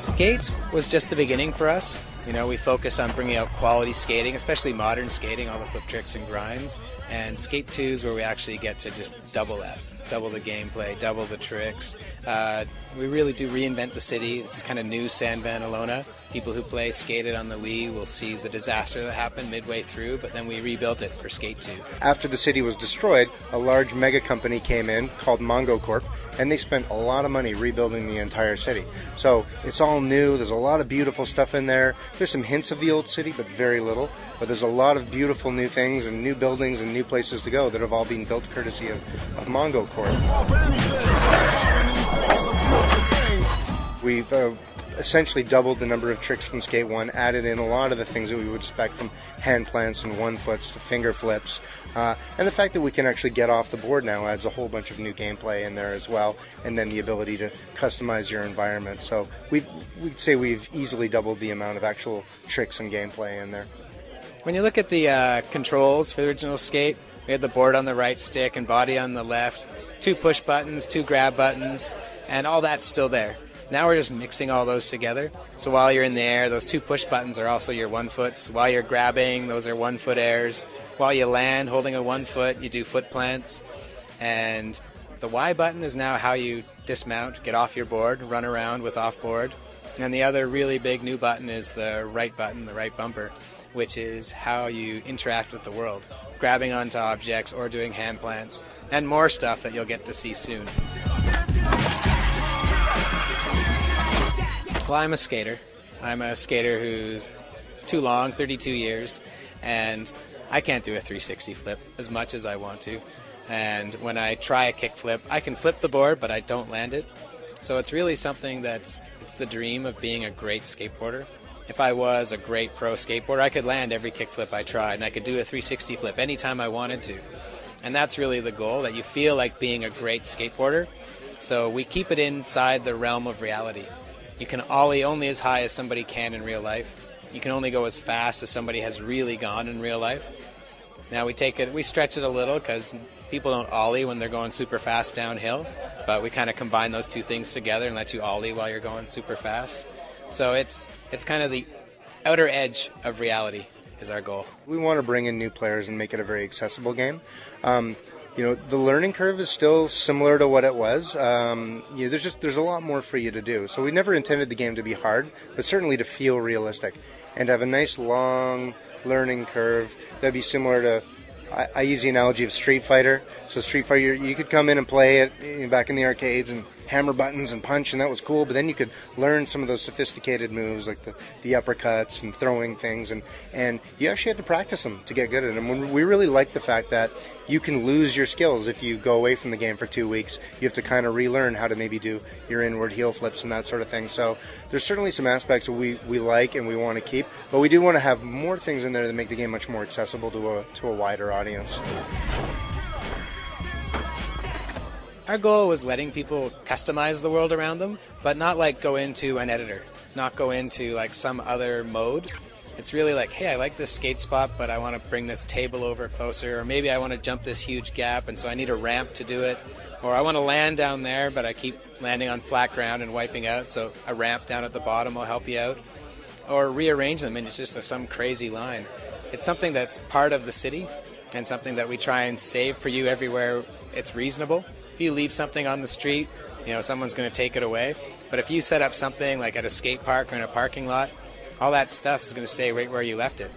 Skate was just the beginning for us. You know, we focused on bringing out quality skating, especially modern skating, all the flip tricks and grinds. And Skate 2 is where we actually get to just double that, double the gameplay, double the tricks. We really do reinvent the city. This is kind of new San Van Alona. People who play Skated on the Wii will see the disaster that happened midway through, but then we rebuilt it for Skate 2. After the city was destroyed, a large mega company came in called Mongo Corp, and they spent a lot of money rebuilding the entire city. So it's all new. There's a lot of beautiful stuff in there. There's some hints of the old city, but very little. But there's a lot of beautiful new things and new buildings and new places to go that have all been built courtesy of Mongo Corp. We've essentially doubled the number of tricks from Skate 1, added in a lot of the things that we would expect from hand plants and one-foots to finger flips. And the fact that we can actually get off the board now adds a whole bunch of new gameplay in there as well, and then the ability to customize your environment. So we'd say we've easily doubled the amount of actual tricks and gameplay in there. When you look at the controls for the original Skate, we had the board on the right stick and body on the left, 2 push buttons, 2 grab buttons, and all that's still there. Now we're just mixing all those together. So while you're in the air, those 2 push buttons are also your 1-foots. While you're grabbing, those are 1-foot airs. While you land holding a 1-foot, you do foot plants. And the Y button is now how you dismount, get off your board, run around with off board. And the other really big new button is the right button, the right bumper, which is how you interact with the world, grabbing onto objects or doing hand plants, and more stuff that you'll get to see soon. Well, I'm a skater. I'm a skater who's too long, 32 years, and I can't do a 360 flip as much as I want to. And when I try a kick flip, I can flip the board, but I don't land it. So it's really something it's the dream of being a great skateboarder. If I was a great pro skateboarder, I could land every kickflip I tried, and I could do a 360 flip anytime I wanted to. And that's really the goal, that you feel like being a great skateboarder. So we keep it inside the realm of reality. You can ollie only as high as somebody can in real life. You can only go as fast as somebody has really gone in real life. Now we stretch it a little because people don't ollie when they're going super fast downhill, but we kind of combine those two things together and let you ollie while you're going super fast. So it's kind of the outer edge of reality is our goal. We want to bring in new players and make it a very accessible game. The learning curve is still similar to what it was. There's a lot more for you to do. So we never intended the game to be hard, but certainly to feel realistic and have a nice long learning curve that'd be similar to, I use the analogy of Street Fighter. So Street Fighter, you could come in and play it back in the arcades and hammer buttons and punch, and that was cool. But then you could learn some of those sophisticated moves like the uppercuts and throwing things, and you actually had to practice them to get good at them. And we really like the fact that you can lose your skills if you go away from the game for 2 weeks. You have to kind of relearn how to maybe do your inward heel flips and that sort of thing. So there's certainly some aspects that we like and we want to keep, but we do want to have more things in there that make the game much more accessible to a wider audience. Our goal was letting people customize the world around them, but not like go into an editor, not go into like some other mode. It's really like, hey, I like this skate spot, but I want to bring this table over closer, or maybe I want to jump this huge gap, and so I need a ramp to do it. Or I want to land down there, but I keep landing on flat ground and wiping out, so a ramp down at the bottom will help you out. Or rearrange them into just some crazy line. It's something that's part of the city, and something that we try and save for you everywhere it's reasonable. If you leave something on the street, someone's going to take it away. But if you set up something like at a skate park or in a parking lot, all that stuff is going to stay right where you left it.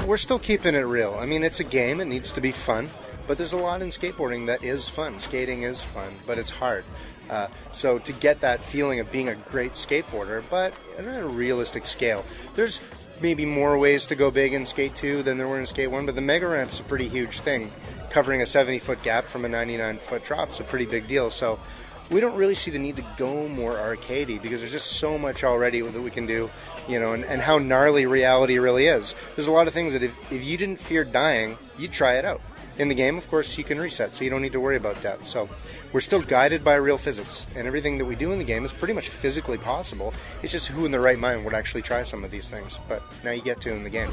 We're still keeping it real. I mean, it's a game. It needs to be fun. But there's a lot in skateboarding that is fun. Skating is fun, but it's hard. So to get that feeling of being a great skateboarder, but at a realistic scale, there's maybe more ways to go big in Skate 2 than there were in Skate 1, but the mega ramp's a pretty huge thing. Covering a 70-foot gap from a 99-foot drop is a pretty big deal. So we don't really see the need to go more arcadey because there's just so much already that we can do, and how gnarly reality really is. There's a lot of things that if you didn't fear dying, you'd try it out. In the game, of course, you can reset, so you don't need to worry about death. So we're still guided by real physics, and everything that we do in the game is pretty much physically possible. It's just who in their right mind would actually try some of these things, but now you get to in the game.